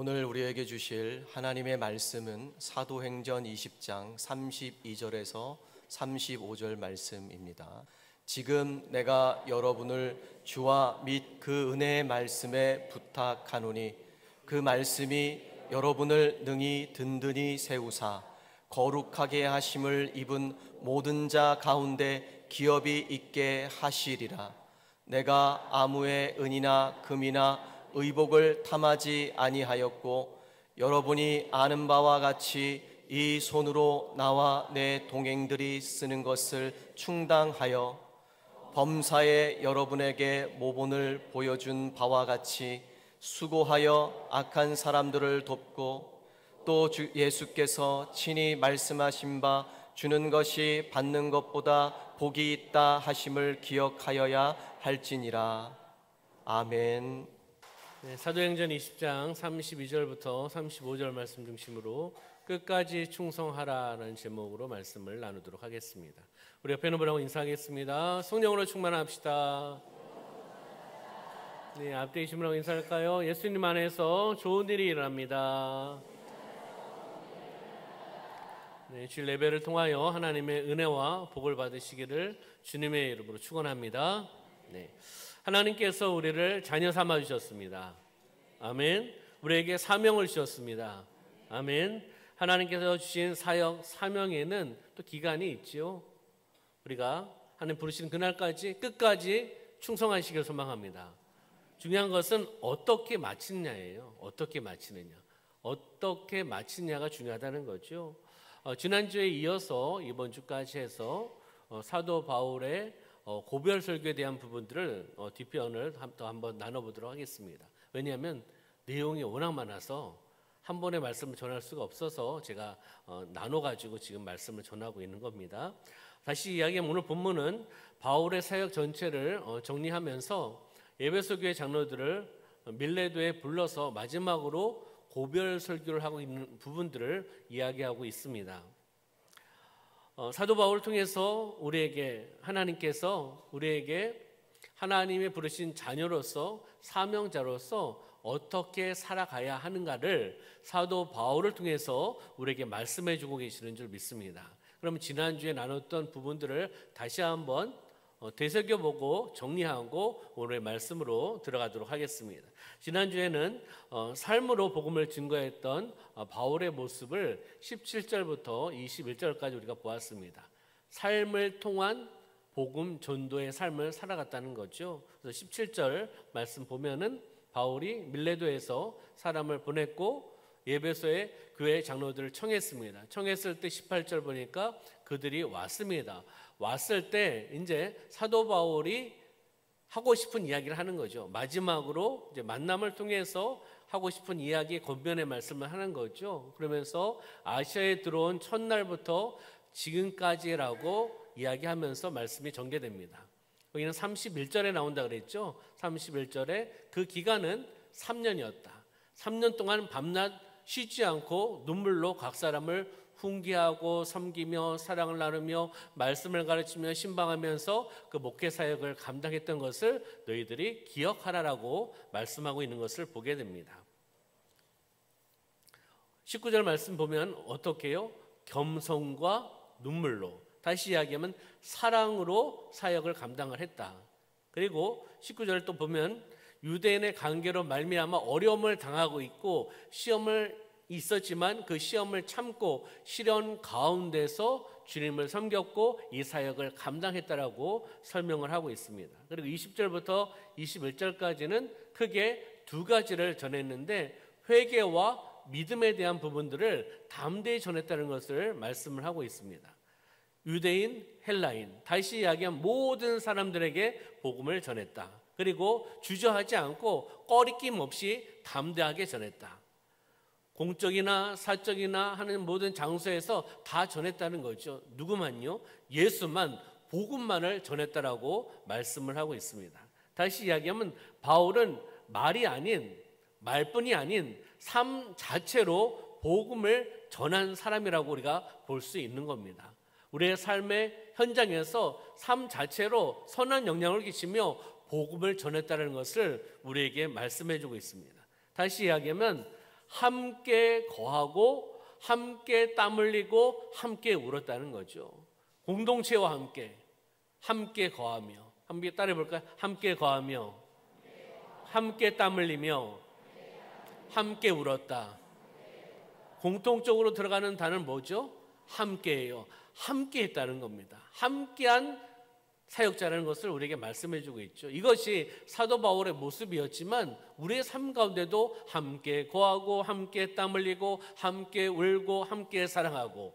오늘 우리에게 주실 하나님의 말씀은 사도행전 20장 32절에서 35절 말씀입니다. 지금 내가 여러분을 주와 및 그 은혜의 말씀에 부탁하노니 그 말씀이 여러분을 능히 든든히 세우사 거룩하게 하심을 입은 모든 자 가운데 기업이 있게 하시리라. 내가 아무의 은이나 금이나 의복을 탐하지 아니하였고 여러분이 아는 바와 같이 이 손으로 나와 내 동행들이 쓰는 것을 충당하여 범사에 여러분에게 모본을 보여준 바와 같이 수고하여 악한 사람들을 돕고 또 예수께서 친히 말씀하신 바 주는 것이 받는 것보다 복이 있다 하심을 기억하여야 할지니라. 아멘. 네, 사도행전 20장 32절부터 35절 말씀 중심으로 끝까지 충성하라는 제목으로 말씀을 나누도록 하겠습니다. 우리 옆에 있는 분하고 인사하겠습니다. 성령으로 충만합시다. 네, 앞에 계신 분하고 인사할까요? 예수님 안에서 좋은 일이 일어납니다. 네, 주일 예배를 통하여 하나님의 은혜와 복을 받으시기를 주님의 이름으로 축원합니다. 네. 하나님께서 우리를 자녀 삼아 주셨습니다. 아멘. 우리에게 사명을 주셨습니다. 아멘. 하나님께서 주신 사역, 사명에는 또 기간이 있죠. 우리가 하나님 부르신 그날까지 끝까지 충성하시길 소망합니다. 중요한 것은 어떻게 마치느냐예요. 어떻게 마치느냐. 어떻게 마치느냐가 중요하다는 거죠. 지난주에 이어서 이번 주까지 해서 사도 바울의 고별 설교에 대한 부분들을 뒷편을 또 한번 나눠보도록 하겠습니다. 왜냐하면 내용이 워낙 많아서 한 번의 말씀을 전할 수가 없어서 제가 나눠가지고 지금 말씀을 전하고 있는 겁니다. 다시 이야기하면 오늘 본문은 바울의 사역 전체를 정리하면서 에베소 교회 장로들을 밀레도에 불러서 마지막으로 고별 설교를 하고 있는 부분들을 이야기하고 있습니다. 사도 바울을 통해서 하나님께서 우리에게 하나님의 부르신 자녀로서 사명자로서 어떻게 살아가야 하는가를 사도 바울을 통해서 우리에게 말씀해 주고 계시는 줄 믿습니다. 그러면 지난주에 나눴던 부분들을 다시 한번 되새겨보고 정리하고 오늘의 말씀으로 들어가도록 하겠습니다. 지난주에는 삶으로 복음을 증거했던 바울의 모습을 17절부터 21절까지 우리가 보았습니다. 삶을 통한 복음 전도의 삶을 살아갔다는 거죠. 그래서 17절 말씀 보면은 바울이 밀레도에서 사람을 보냈고 에베소의 교회 장로들을 청했습니다. 청했을 때 18절 보니까 그들이 왔습니다. 왔을 때 이제 사도 바울이 하고 싶은 이야기를 하는 거죠. 마지막으로 이제 만남을 통해서 하고 싶은 이야기 권면의 말씀을 하는 거죠. 그러면서 아시아에 들어온 첫날부터 지금까지라고 이야기하면서 말씀이 전개됩니다. 여기는 31절에 나온다 그랬죠. 31절에 그 기간은 3년이었다. 3년 동안 밤낮 쉬지 않고 눈물로 각 사람을 훈계하고 섬기며 사랑을 나누며 말씀을 가르치며 신방하면서 그 목회 사역을 감당했던 것을 너희들이 기억하라라고 말씀하고 있는 것을 보게 됩니다. 19절 말씀 보면 어떻게 해요? 겸손과 눈물로, 다시 이야기하면 사랑으로 사역을 감당을 했다. 그리고 19절을 또 보면 유대인의 관계로 말미암아 어려움을 당하고 있고 시험을 있었지만 그 시험을 참고 시련 가운데서 주님을 섬겼고 이 사역을 감당했다라고 설명을 하고 있습니다. 그리고 20절부터 21절까지는 크게 두 가지를 전했는데 회개와 믿음에 대한 부분들을 담대히 전했다는 것을 말씀을 하고 있습니다. 유대인, 헬라인, 다시 이야기하면 모든 사람들에게 복음을 전했다. 그리고 주저하지 않고 꺼리낌 없이 담대하게 전했다. 공적이나 사적이나 하는 모든 장소에서 다 전했다는 거죠. 누구만요? 예수만, 복음만을 전했다라고 말씀을 하고 있습니다. 다시 이야기하면 바울은 말뿐이 아닌 삶 자체로 복음을 전한 사람이라고 우리가 볼 수 있는 겁니다. 우리의 삶의 현장에서 삶 자체로 선한 영향을 끼치며 복음을 전했다는 것을 우리에게 말씀해 주고 있습니다. 다시 이야기하면 함께 거하고 함께 땀 흘리고 함께 울었다는 거죠. 공동체와 함께 거하며, 함께 따라해 볼까요? 함께 거하며, 함께 땀 흘리며, 함께 울었다. 공통적으로 들어가는 단어는 뭐죠? 함께예요. 함께 했다는 겁니다. 함께한 사역자라는 것을 우리에게 말씀해 주고 있죠. 이것이 사도 바울의 모습이었지만 우리의 삶 가운데도 함께 거하고 함께 땀 흘리고 함께 울고 함께 사랑하고,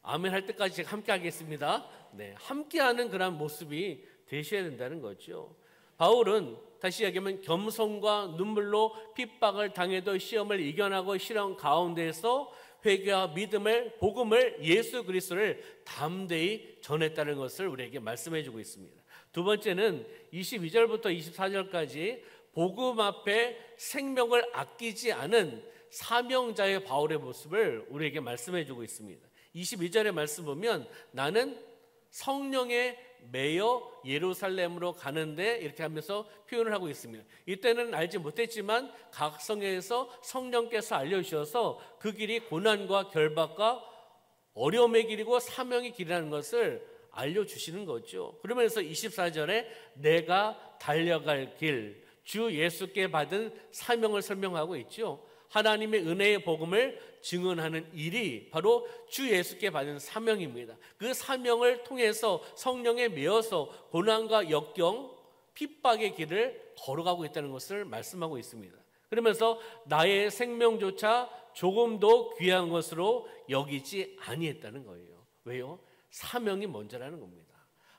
아멘 할 때까지 제가 함께 하겠습니다. 네, 함께하는 그런 모습이 되셔야 된다는 거죠. 바울은 다시 이야기하면 겸손과 눈물로 핍박을 당해도 시험을 이겨나고 시련 가운데에서 회개와 믿음을, 복음을, 예수 그리스도를 담대히 전했다는 것을 우리에게 말씀해 주고 있습니다. 두 번째는 22절부터 24절까지 복음 앞에 생명을 아끼지 않은 사명자의 바울의 모습을 우리에게 말씀해 주고 있습니다. 22절의 말씀 보면 나는 성령에 매여 예루살렘으로 가는데, 이렇게 하면서 표현을 하고 있습니다. 이때는 알지 못했지만 각 성에서 성령께서 알려주셔서 그 길이 고난과 결박과 어려움의 길이고 사명의 길이라는 것을 알려주시는 거죠. 그러면서 24절에 내가 달려갈 길, 주 예수께 받은 사명을 설명하고 있죠. 하나님의 은혜의 복음을 증언하는 일이 바로 주 예수께 받은 사명입니다. 그 사명을 통해서 성령에 매여서 고난과 역경, 핍박의 길을 걸어가고 있다는 것을 말씀하고 있습니다. 그러면서 나의 생명조차 조금도 귀한 것으로 여기지 아니했다는 거예요. 왜요? 사명이 먼저라는 겁니다.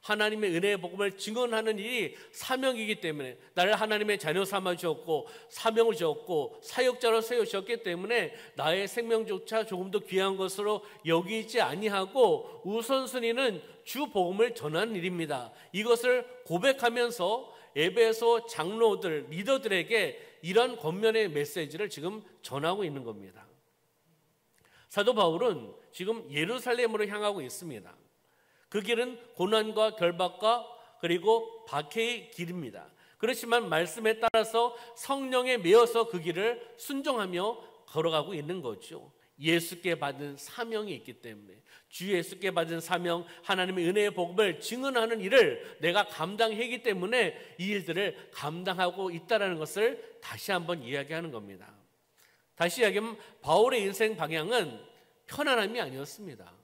하나님의 은혜의 복음을 증언하는 일이 사명이기 때문에, 나를 하나님의 자녀 삼아 주었고 사명을 주었고 사역자로 세우셨기 때문에 나의 생명조차 조금도 귀한 것으로 여기지 아니하고 우선순위는 주 복음을 전하는 일입니다. 이것을 고백하면서 에베소 장로들, 리더들에게 이런 권면의 메시지를 지금 전하고 있는 겁니다. 사도 바울은 지금 예루살렘으로 향하고 있습니다. 그 길은 고난과 결박과 그리고 박해의 길입니다. 그렇지만 말씀에 따라서 성령에 매여서 그 길을 순종하며 걸어가고 있는 거죠. 예수께 받은 사명이 있기 때문에, 주 예수께 받은 사명, 하나님의 은혜의 복음을 증언하는 일을 내가 감당하기 때문에 이 일들을 감당하고 있다는 것을 다시 한번 이야기하는 겁니다. 다시 이야기하면 바울의 인생 방향은 편안함이 아니었습니다.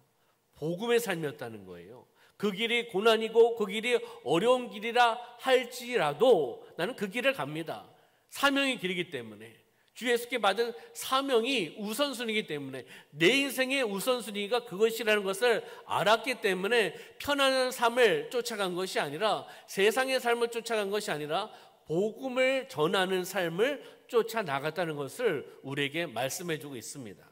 복음의 삶이었다는 거예요. 그 길이 고난이고 그 길이 어려운 길이라 할지라도 나는 그 길을 갑니다. 사명의 길이기 때문에, 주 예수께 받은 사명이 우선순위이기 때문에, 내 인생의 우선순위가 그것이라는 것을 알았기 때문에 편안한 삶을 쫓아간 것이 아니라, 세상의 삶을 쫓아간 것이 아니라 복음을 전하는 삶을 쫓아나갔다는 것을 우리에게 말씀해 주고 있습니다.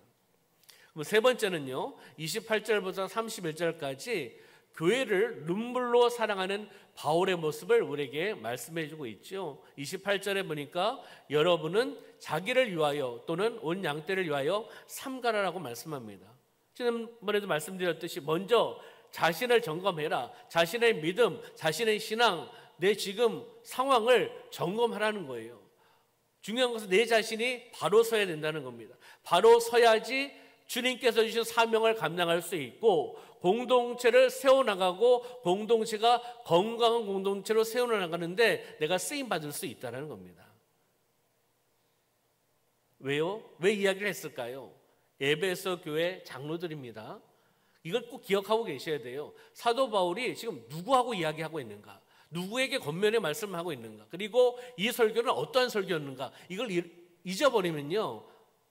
세 번째는요, 28절부터 31절까지 교회를 눈물로 사랑하는 바울의 모습을 우리에게 말씀해 주고 있죠. 28절에 보니까 여러분은 자기를 위하여 또는 온 양떼를 위하여 삼가라라고 말씀합니다. 지난번에도 말씀드렸듯이 먼저 자신을 점검해라. 자신의 믿음, 자신의 신앙, 내 지금 상황을 점검하라는 거예요. 중요한 것은 내 자신이 바로 서야 된다는 겁니다. 바로 서야지 주님께서 주신 사명을 감당할 수 있고 공동체를 세워나가고 공동체가 건강한 공동체로 세워나가는데 내가 쓰임받을 수 있다는 겁니다. 왜요? 왜 이야기를 했을까요? 에베소 교회 장로들입니다. 이걸 꼭 기억하고 계셔야 돼요. 사도 바울이 지금 누구하고 이야기하고 있는가? 누구에게 권면의 말씀을 하고 있는가? 그리고 이 설교는 어떠한 설교였는가? 이걸 잊어버리면요,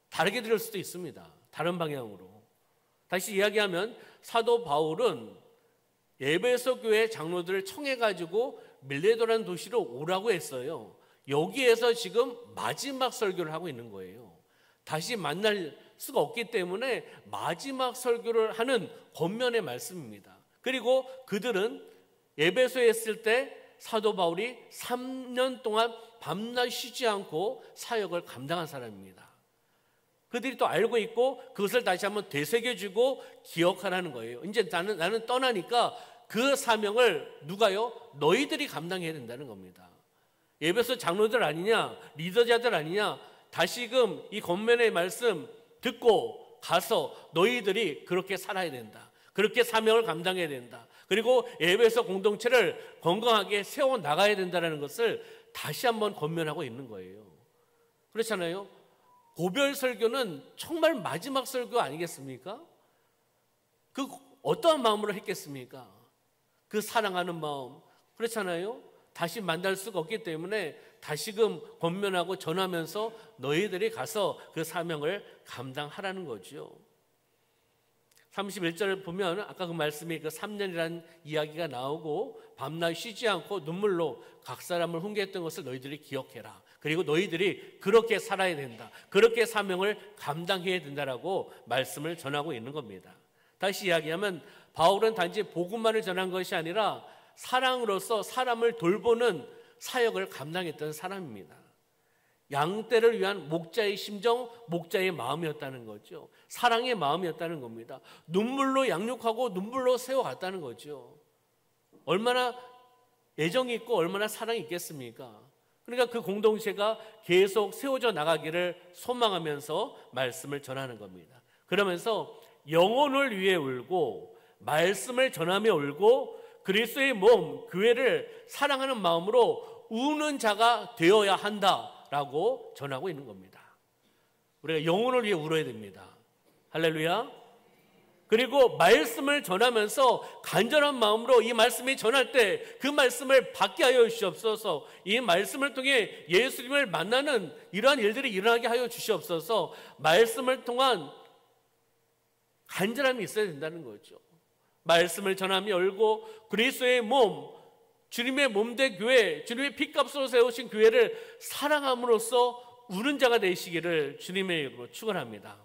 다르게 들을 수도 있습니다. 다른 방향으로. 다시 이야기하면 사도 바울은 에베소 교회 장로들을 청해가지고 밀레도라는 도시로 오라고 했어요. 여기에서 지금 마지막 설교를 하고 있는 거예요. 다시 만날 수가 없기 때문에 마지막 설교를 하는 권면의 말씀입니다. 그리고 그들은 에베소에 있을 때 사도 바울이 3년 동안 밤낮 쉬지 않고 사역을 감당한 사람입니다. 그들이 또 알고 있고 그것을 다시 한번 되새겨주고 기억하라는 거예요. 이제 나는 떠나니까 그 사명을 누가요? 너희들이 감당해야 된다는 겁니다. 에베소 장로들 아니냐, 리더자들 아니냐, 다시금 이 권면의 말씀 듣고 가서 너희들이 그렇게 살아야 된다. 그렇게 사명을 감당해야 된다. 그리고 에베소 공동체를 건강하게 세워나가야 된다는 것을 다시 한번 권면하고 있는 거예요. 그렇잖아요. 고별 설교는 정말 마지막 설교 아니겠습니까? 그 어떠한 마음으로 했겠습니까? 그 사랑하는 마음. 그렇잖아요. 다시 만날 수가 없기 때문에 다시금 권면하고 전하면서 너희들이 가서 그 사명을 감당하라는 거죠. 31절을 보면 아까 그 말씀이 그 3년이라는 이야기가 나오고 밤낮 쉬지 않고 눈물로 각 사람을 훈계했던 것을 너희들이 기억해라. 그리고 너희들이 그렇게 살아야 된다. 그렇게 사명을 감당해야 된다라고 말씀을 전하고 있는 겁니다. 다시 이야기하면 바울은 단지 복음만을 전한 것이 아니라 사랑으로서 사람을 돌보는 사역을 감당했던 사람입니다. 양떼를 위한 목자의 심정, 목자의 마음이었다는 거죠. 사랑의 마음이었다는 겁니다. 눈물로 양육하고 눈물로 세워갔다는 거죠. 얼마나 애정이 있고 얼마나 사랑이 있겠습니까? 그러니까 그 공동체가 계속 세워져 나가기를 소망하면서 말씀을 전하는 겁니다. 그러면서 영혼을 위해 울고 말씀을 전하며 울고 그리스도의 몸, 교회를 사랑하는 마음으로 우는 자가 되어야 한다라고 전하고 있는 겁니다. 우리가 영혼을 위해 울어야 됩니다. 할렐루야. 그리고 말씀을 전하면서 간절한 마음으로 이 말씀이 전할 때 그 말씀을 받게 하여 주시옵소서. 이 말씀을 통해 예수님을 만나는 이러한 일들이 일어나게 하여 주시옵소서. 말씀을 통한 간절함이 있어야 된다는 거죠. 말씀을 전하며 울고 그리스도의 몸, 주님의 몸된 교회, 주님의 피값으로 세우신 교회를 사랑함으로써 우는 자가 되시기를 주님의 이름으로 축원합니다.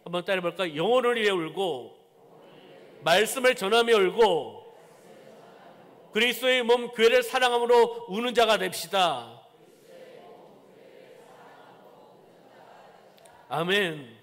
한번 따라해 볼까요? 영혼을 위해 울고 말씀을 전하며 울고 그리스도의 몸 교회를 사랑함으로 우는 자가 됩시다. 아멘.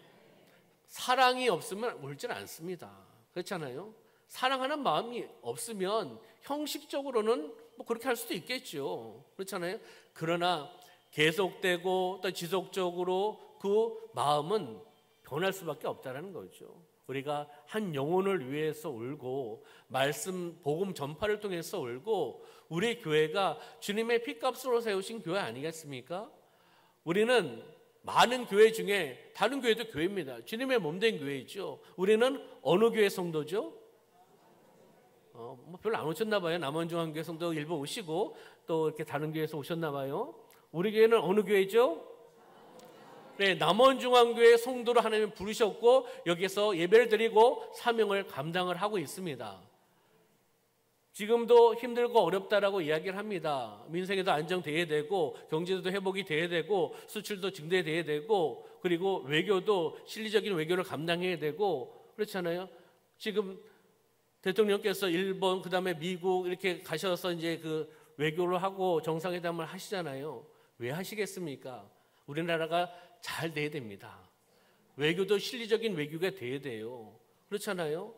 사랑이 없으면 울질 않습니다. 그렇잖아요. 사랑하는 마음이 없으면 형식적으로는 뭐 그렇게 할 수도 있겠죠. 그렇잖아요. 그러나 계속되고 또 지속적으로 그 마음은 변할 수밖에 없다는 거죠. 우리가 한 영혼을 위해서 울고 말씀 복음 전파를 통해서 울고 우리 교회가 주님의 피값으로 세우신 교회 아니겠습니까? 우리는 많은 교회 중에 다른 교회도 교회입니다. 주님의 몸된 교회이죠. 우리는 어느 교회 성도죠? 뭐 별로 안 오셨나 봐요. 남원중앙교회 성도 일부 오시고 또 이렇게 다른 교회에서 오셨나 봐요. 우리 교회는 어느 교회죠? 네, 남원중앙교회 성도로 하나님 부르셨고 여기서 예배를 드리고 사명을 감당을 하고 있습니다. 지금도 힘들고 어렵다라고 이야기를 합니다. 민생에도 안정돼야 되고 경제도 회복이 돼야 되고 수출도 증대돼야 되고 그리고 외교도 실리적인 외교를 감당해야 되고 그렇잖아요. 지금 대통령께서 일본 그다음에 미국 이렇게 가셔서 이제 그 외교를 하고 정상회담을 하시잖아요. 왜 하시겠습니까? 우리나라가 잘 돼야 됩니다. 외교도 실리적인 외교가 돼야 돼요. 그렇잖아요.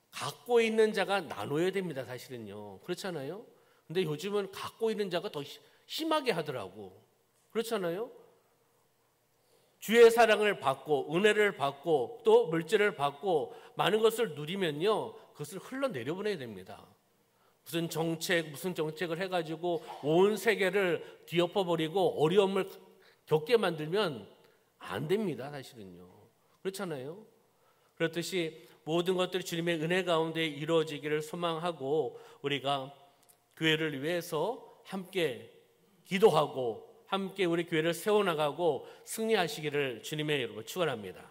갖고 있는 자가 나눠야 됩니다. 사실은요. 그렇잖아요. 근데 요즘은 갖고 있는 자가 더 심하게 하더라고. 그렇잖아요. 주의 사랑을 받고 은혜를 받고 또 물질을 받고 많은 것을 누리면요. 그것을 흘러내려보내야 됩니다. 무슨 정책을 해가지고 온 세계를 뒤엎어버리고 어려움을 겪게 만들면 안 됩니다. 사실은요. 그렇잖아요. 그렇듯이 모든 것들이 주님의 은혜 가운데 이루어지기를 소망하고 우리가 교회를 위해서 함께 기도하고 함께 우리 교회를 세워나가고 승리하시기를 주님의 이름으로 축원합니다.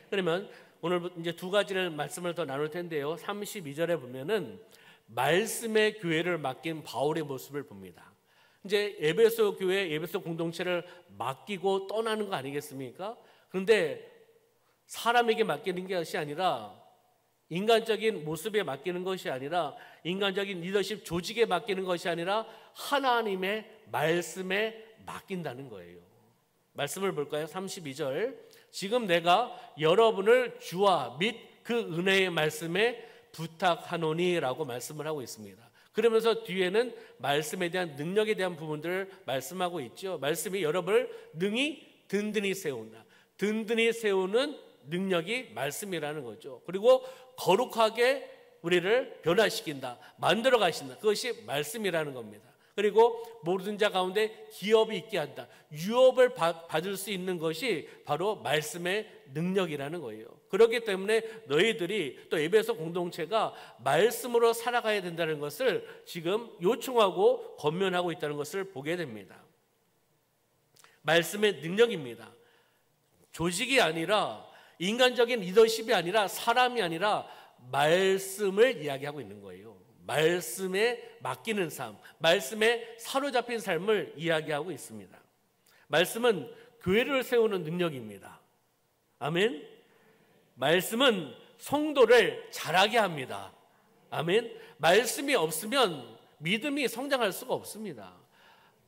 그러면 오늘 이제 두 가지를 말씀을 더 나눌 텐데요. 32절에 보면은 말씀의 교회를 맡긴 바울의 모습을 봅니다. 이제 에베소 교회, 에베소 공동체를 맡기고 떠나는 거 아니겠습니까? 그런데 사람에게 맡기는 것이 아니라 인간적인 모습에 맡기는 것이 아니라 인간적인 리더십 조직에 맡기는 것이 아니라 하나님의 말씀에 맡긴다는 거예요. 말씀을 볼까요? 32절. 지금 내가 여러분을 주와 및 그 은혜의 말씀에 부탁하노니라고 말씀을 하고 있습니다. 그러면서 뒤에는 말씀에 대한 능력에 대한 부분들을 말씀하고 있죠. 말씀이 여러분을 능히 든든히 세운다. 든든히 세우는 능력이 말씀이라는 거죠. 그리고 거룩하게 우리를 변화시킨다, 만들어 가신다. 그것이 말씀이라는 겁니다. 그리고 모든 자 가운데 기업이 있게 한다. 유업을 받을 수 있는 것이 바로 말씀의 능력이라는 거예요. 그렇기 때문에 너희들이 또 에베소 공동체가 말씀으로 살아가야 된다는 것을 지금 요청하고 권면하고 있다는 것을 보게 됩니다. 말씀의 능력입니다. 조직이 아니라 인간적인 리더십이 아니라 사람이 아니라 말씀을 이야기하고 있는 거예요. 말씀에 맡기는 삶, 말씀에 사로잡힌 삶을 이야기하고 있습니다. 말씀은 교회를 세우는 능력입니다. 아멘. 말씀은 성도를 자라게 합니다. 아멘. 말씀이 없으면 믿음이 성장할 수가 없습니다.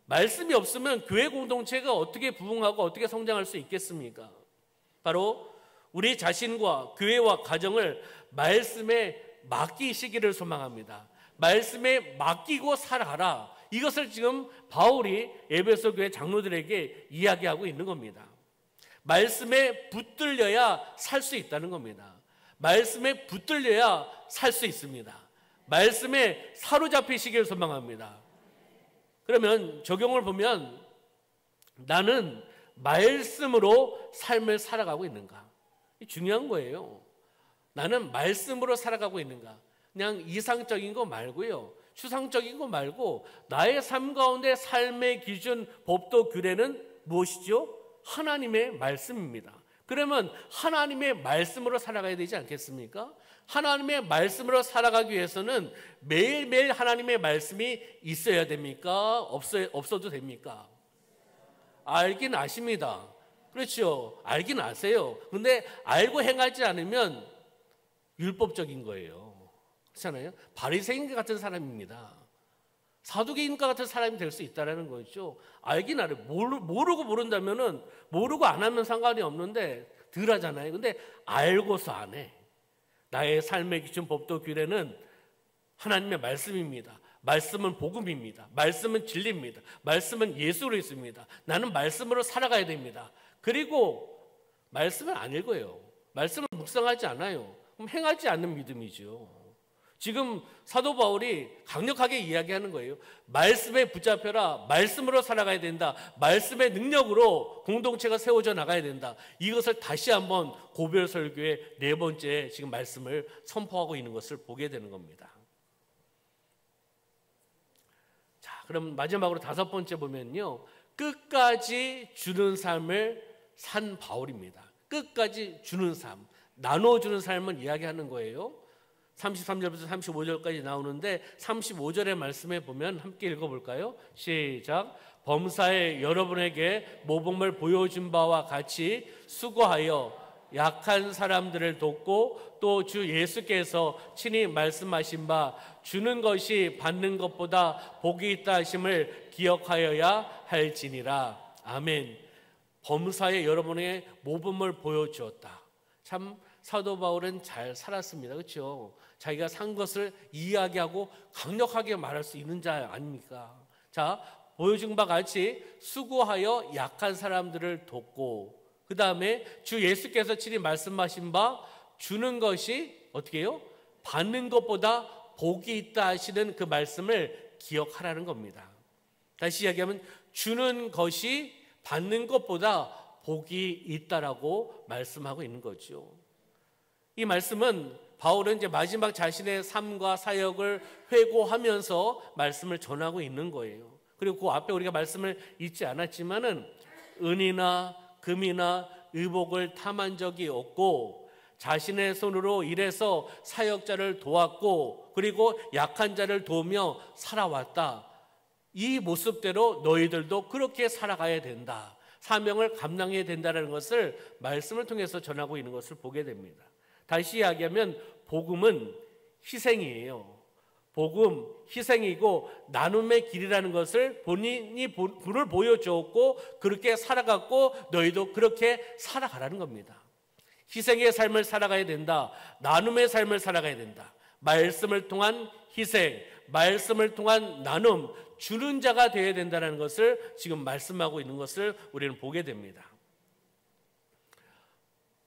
말씀이 없으면 교회 공동체가 어떻게 부흥하고 어떻게 성장할 수 있겠습니까? 바로 우리 자신과 교회와 가정을 말씀에 맡기시기를 소망합니다. 말씀에 맡기고 살아가라. 이것을 지금 바울이 에베소 교회 장로들에게 이야기하고 있는 겁니다. 말씀에 붙들려야 살 수 있다는 겁니다. 말씀에 붙들려야 살 수 있습니다. 말씀에 사로잡히시기를 소망합니다. 그러면 적용을 보면 나는 말씀으로 삶을 살아가고 있는가? 중요한 거예요. 나는 말씀으로 살아가고 있는가? 그냥 이상적인 거 말고요, 추상적인 거 말고 나의 삶 가운데 삶의 기준, 법도, 규례는 무엇이죠? 하나님의 말씀입니다. 그러면 하나님의 말씀으로 살아가야 되지 않겠습니까? 하나님의 말씀으로 살아가기 위해서는 매일매일 하나님의 말씀이 있어야 됩니까? 없어도 됩니까? 알긴 아십니다. 그렇죠. 알긴 아세요. 근데 알고 행하지 않으면 율법적인 거예요. 그렇잖아요. 바리새인 같은 사람입니다. 사두개인과 같은 사람이 될 수 있다는 거죠. 알긴 알아요. 모르고 모른다면은 모르고 안 하면 상관이 없는데 덜 하잖아요. 근데 알고서 안 해. 나의 삶의 기준, 법도, 규례는 하나님의 말씀입니다. 말씀은 복음입니다. 말씀은 진리입니다. 말씀은 예수 그리스도입니다. 나는 말씀으로 살아가야 됩니다. 그리고 말씀을 안 읽어요. 말씀을 묵상하지 않아요. 그럼 행하지 않는 믿음이죠. 지금 사도 바울이 강력하게 이야기하는 거예요. 말씀에 붙잡혀라. 말씀으로 살아가야 된다. 말씀의 능력으로 공동체가 세워져 나가야 된다. 이것을 다시 한번 고별 설교의 4번째 지금 말씀을 선포하고 있는 것을 보게 되는 겁니다. 자, 그럼 마지막으로 5번째 보면요, 끝까지 주는 삶을 산 바울입니다. 끝까지 주는 삶, 나눠주는 삶을 이야기하는 거예요. 33절부터 35절까지 나오는데 35절의 말씀에 보면 함께 읽어볼까요? 시작. 범사에 여러분에게 모범을 보여준 바와 같이 수고하여 약한 사람들을 돕고 또 주 예수께서 친히 말씀하신 바 주는 것이 받는 것보다 복이 있다 하심을 기억하여야 할지니라. 아멘. 범사에 여러분에게 모범을 보여주었다. 참 사도 바울은 잘 살았습니다. 그렇죠? 자기가 산 것을 이야기하고 강력하게 말할 수 있는 자 아닙니까? 자, 보여준 바 같이 수고하여 약한 사람들을 돕고, 그 다음에 주 예수께서 친히 말씀하신 바 주는 것이 어떻게 해요? 받는 것보다 복이 있다 하시는 그 말씀을 기억하라는 겁니다. 다시 이야기하면 주는 것이 받는 것보다 복이 있다라고 말씀하고 있는 거죠. 이 말씀은 바울은 이제 마지막 자신의 삶과 사역을 회고하면서 말씀을 전하고 있는 거예요. 그리고 그 앞에 우리가 말씀을 잊지 않았지만은 은이나 금이나 의복을 탐한 적이 없고 자신의 손으로 일해서 사역자를 도왔고 그리고 약한 자를 도우며 살아왔다. 이 모습대로 너희들도 그렇게 살아가야 된다. 사명을 감당해야 된다는 것을 말씀을 통해서 전하고 있는 것을 보게 됩니다. 다시 이야기하면 복음은 희생이에요. 복음, 희생이고 나눔의 길이라는 것을 본인이 불을 보여주었고 그렇게 살아갔고 너희도 그렇게 살아가라는 겁니다. 희생의 삶을 살아가야 된다. 나눔의 삶을 살아가야 된다. 말씀을 통한 희생, 말씀을 통한 나눔, 주는 자가 되어야 된다는 것을 지금 말씀하고 있는 것을 우리는 보게 됩니다.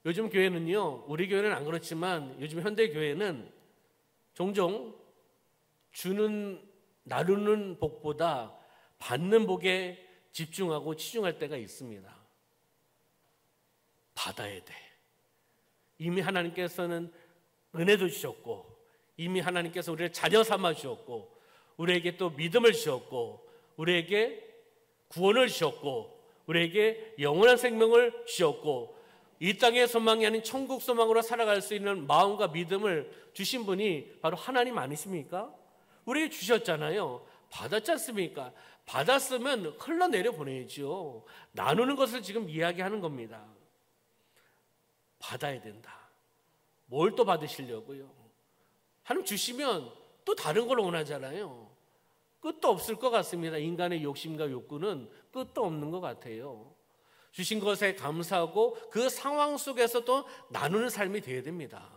요즘 교회는요, 우리 교회는 안 그렇지만 요즘 현대 교회는 종종 나누는 복보다 받는 복에 집중하고 치중할 때가 있습니다. 받아야 돼. 이미 하나님께서는 은혜도 주셨고, 이미 하나님께서 우리를 자녀 삼아 주셨고, 우리에게 또 믿음을 주셨고, 우리에게 구원을 주셨고, 우리에게 영원한 생명을 주셨고, 이 땅의 소망이 아닌 천국 소망으로 살아갈 수 있는 마음과 믿음을 주신 분이 바로 하나님 아니십니까? 우리에게 주셨잖아요. 받았지 않습니까? 받았으면 흘러내려 보내야죠. 나누는 것을 지금 이야기하는 겁니다. 받아야 된다. 뭘 또 받으시려고요? 하나님 주시면 또 다른 걸 원하잖아요. 끝도 없을 것 같습니다. 인간의 욕심과 욕구는 끝도 없는 것 같아요. 주신 것에 감사하고 그 상황 속에서 또 나누는 삶이 되어야 됩니다.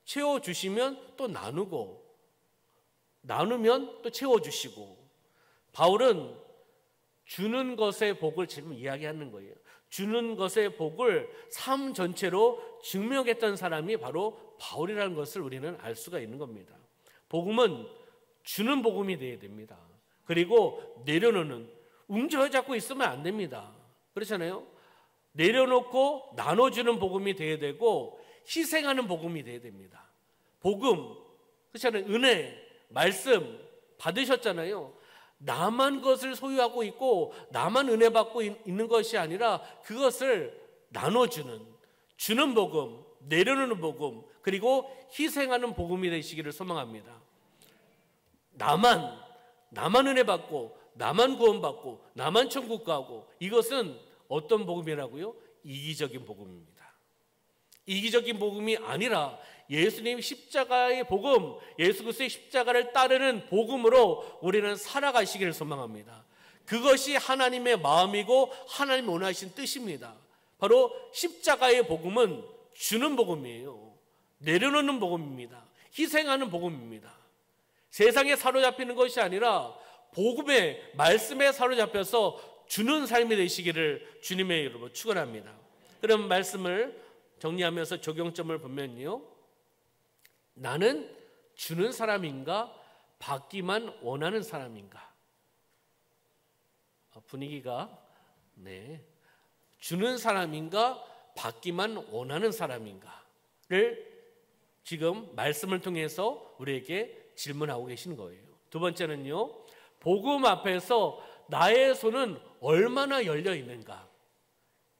채워주시면 또 나누고, 나누면 또 채워주시고. 바울은 주는 것의 복을 지금 이야기하는 거예요. 주는 것의 복을 삶 전체로 증명했던 사람이 바로 바울이라는 것을 우리는 알 수가 있는 겁니다. 복음은 주는 복음이 되어야 됩니다. 그리고 내려놓는, 웅져잡고 있으면 안 됩니다. 그렇잖아요. 내려놓고 나눠주는 복음이 되어야 되고, 희생하는 복음이 되어야 됩니다. 복음, 그렇잖아요. 은혜, 말씀 받으셨잖아요. 나만 그것을 소유하고 있고 나만 은혜 받고 있는 것이 아니라 그것을 나눠주는, 주는 복음, 내려놓는 복음, 그리고 희생하는 복음이 되시기를 소망합니다. 나만 은혜 받고 나만 구원받고 나만 천국 가고, 이것은 어떤 복음이라고요? 이기적인 복음입니다. 이기적인 복음이 아니라 예수님 십자가의 복음, 예수 그리스도의 십자가를 따르는 복음으로 우리는 살아가시기를 소망합니다. 그것이 하나님의 마음이고 하나님 원하신 뜻입니다. 바로 십자가의 복음은 주는 복음이에요. 내려놓는 복음입니다. 희생하는 복음입니다. 세상에 사로잡히는 것이 아니라 복음의 말씀에 사로잡혀서 주는 삶이 되시기를 주님의 이름으로 축원합니다. 그럼 말씀을 정리하면서 적용점을 보면요, 나는 주는 사람인가 받기만 원하는 사람인가? 분위기가 주는 사람인가 받기만 원하는 사람인가를 지금 말씀을 통해서 우리에게 질문하고 계신 거예요. 두 번째는요, 복음 앞에서 나의 손은 얼마나 열려 있는가?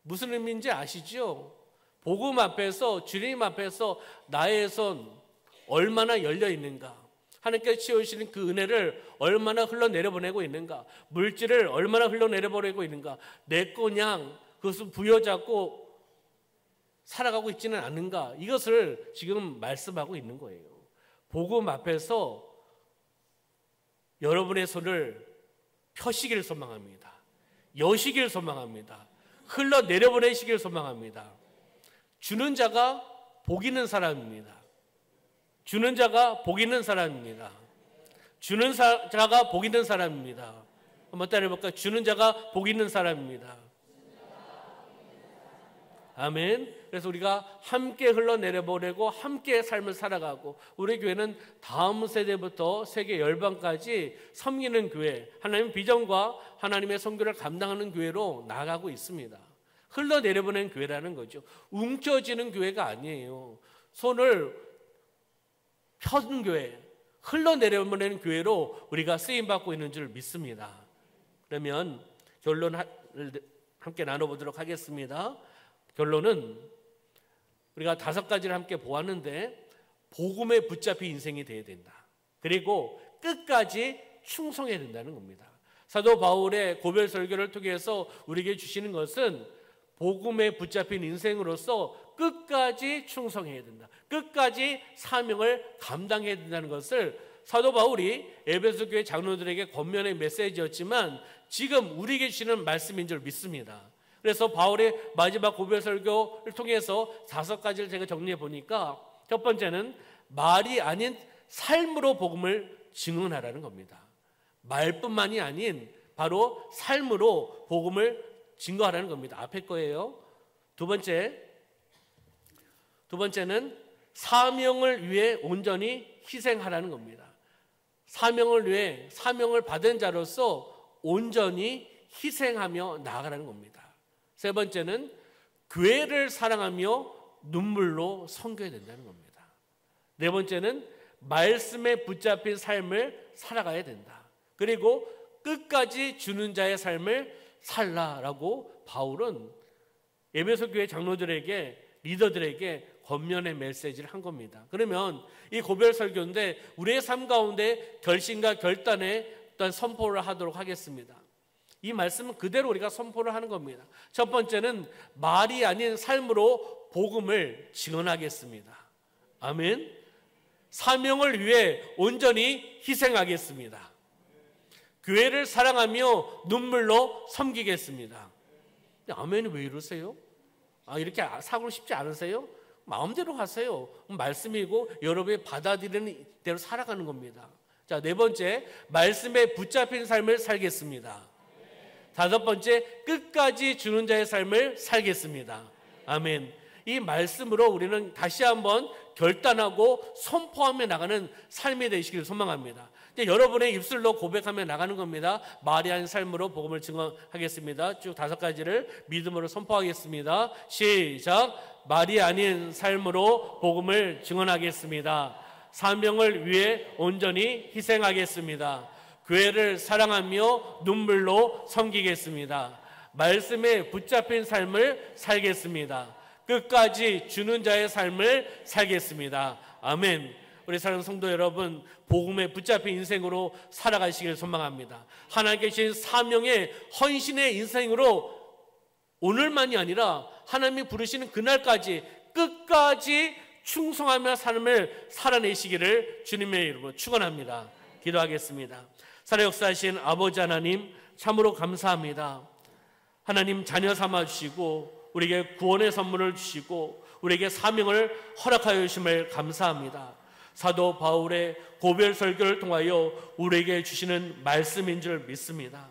무슨 의미인지 아시죠? 복음 앞에서, 주님 앞에서 나의 손 얼마나 열려 있는가? 하나님께서 채우시는 그 은혜를 얼마나 흘러내려보내고 있는가? 물질을 얼마나 흘러내려보내고 있는가? 내 거냥 그것을 부여잡고 살아가고 있지는 않은가? 이것을 지금 말씀하고 있는 거예요. 복음 앞에서 여러분의 손을 펴시기를 소망합니다. 여시기를 소망합니다. 흘러내려보내시기를 소망합니다. 주는 자가 복 있는 사람입니다. 주는 자가 복 있는 사람입니다. 주는 자가 복 있는 사람입니다. 한번 따라해볼까요? 주는 자가 복 있는 사람입니다. 아멘. 그래서 우리가 함께 흘러내려보내고 함께 삶을 살아가고, 우리 교회는 다음 세대부터 세계 열방까지 섬기는 교회, 하나님의 비전과 하나님의 선교를 감당하는 교회로 나아가고 있습니다. 흘러내려보낸 교회라는 거죠. 움켜쥐는 교회가 아니에요. 손을 펴는 교회, 흘러내려보내는 교회로 우리가 쓰임받고 있는 줄 믿습니다. 그러면 결론을 함께 나눠보도록 하겠습니다. 결론은 우리가 5가지를 함께 보았는데, 복음에 붙잡힌 인생이 되어야 된다. 그리고 끝까지 충성해야 된다는 겁니다. 사도 바울의 고별 설교를 통해서 우리에게 주시는 것은 복음에 붙잡힌 인생으로서 끝까지 충성해야 된다. 끝까지 사명을 감당해야 된다는 것을 사도 바울이 에베소 교회 장로들에게 권면의 메시지였지만 지금 우리에게 주시는 말씀인 줄 믿습니다. 그래서 바울의 마지막 고별 설교를 통해서 5가지를 제가 정리해 보니까, 첫 번째는 말이 아닌 삶으로 복음을 증언하라는 겁니다. 말뿐만이 아닌 바로 삶으로 복음을 증거하라는 겁니다. 앞에 거예요. 두 번째, 두 번째는 사명을 위해 온전히 희생하라는 겁니다. 사명을 위해 사명을 받은 자로서 온전히 희생하며 나아가라는 겁니다. 세 번째는 교회를 사랑하며 눈물로 섬겨야 된다는 겁니다. 네 번째는 말씀에 붙잡힌 삶을 살아가야 된다. 그리고 끝까지 주는 자의 삶을 살라라고 바울은 에베소 교회 장로들에게, 리더들에게 권면의 메시지를 한 겁니다. 그러면 이 고별 설교인데 우리의 삶 가운데 결심과 결단의 어떤 선포를 하도록 하겠습니다. 이 말씀은 그대로 우리가 선포를 하는 겁니다. 첫 번째는 말이 아닌 삶으로 복음을 증언하겠습니다. 아멘. 사명을 위해 온전히 희생하겠습니다. 교회를 사랑하며 눈물로 섬기겠습니다. 아멘이 왜 이러세요? 이렇게 사고 싶지 않으세요? 마음대로 하세요. 말씀이고 여러분이 받아들이는 대로 살아가는 겁니다. 자, 네 번째, 말씀에 붙잡힌 삶을 살겠습니다. 다섯 번째, 끝까지 주는 자의 삶을 살겠습니다. 아멘. 이 말씀으로 우리는 다시 한번 결단하고 선포하며 나가는 삶이 되시길 소망합니다. 이제 여러분의 입술로 고백하며 나가는 겁니다. 말이 아닌 삶으로 복음을 증언하겠습니다. 쭉 다섯 가지를 믿음으로 선포하겠습니다. 시작. 말이 아닌 삶으로 복음을 증언하겠습니다. 사명을 위해 온전히 희생하겠습니다. 교회를 사랑하며 눈물로 섬기겠습니다. 말씀에 붙잡힌 삶을 살겠습니다. 끝까지 주는 자의 삶을 살겠습니다. 아멘. 우리 사랑하는 성도 여러분, 복음에 붙잡힌 인생으로 살아가시길 소망합니다. 하나님께 주신 사명의 헌신의 인생으로 오늘만이 아니라 하나님이 부르시는 그날까지 끝까지 충성하며 삶을 살아내시기를 주님의 이름으로 축원합니다. 기도하겠습니다. 살아 역사하신 아버지 하나님, 참으로 감사합니다. 하나님 자녀 삼아 주시고 우리에게 구원의 선물을 주시고 우리에게 사명을 허락하여 주심을 감사합니다. 사도 바울의 고별 설교를 통하여 우리에게 주시는 말씀인 줄 믿습니다.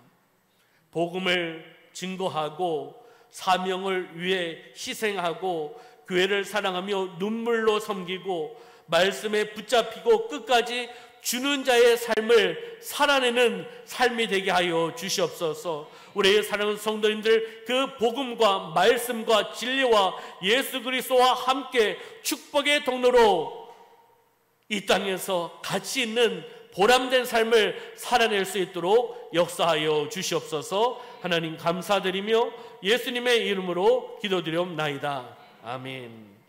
복음을 증거하고 사명을 위해 희생하고 교회를 사랑하며 눈물로 섬기고 말씀에 붙잡히고 끝까지 주는 자의 삶을 살아내는 삶이 되게 하여 주시옵소서. 우리의 사랑하는 성도님들, 그 복음과 말씀과 진리와 예수 그리스도와 함께 축복의 통로로 이 땅에서 가치 있는 보람된 삶을 살아낼 수 있도록 역사하여 주시옵소서. 하나님 감사드리며 예수님의 이름으로 기도드리옵나이다. 아멘.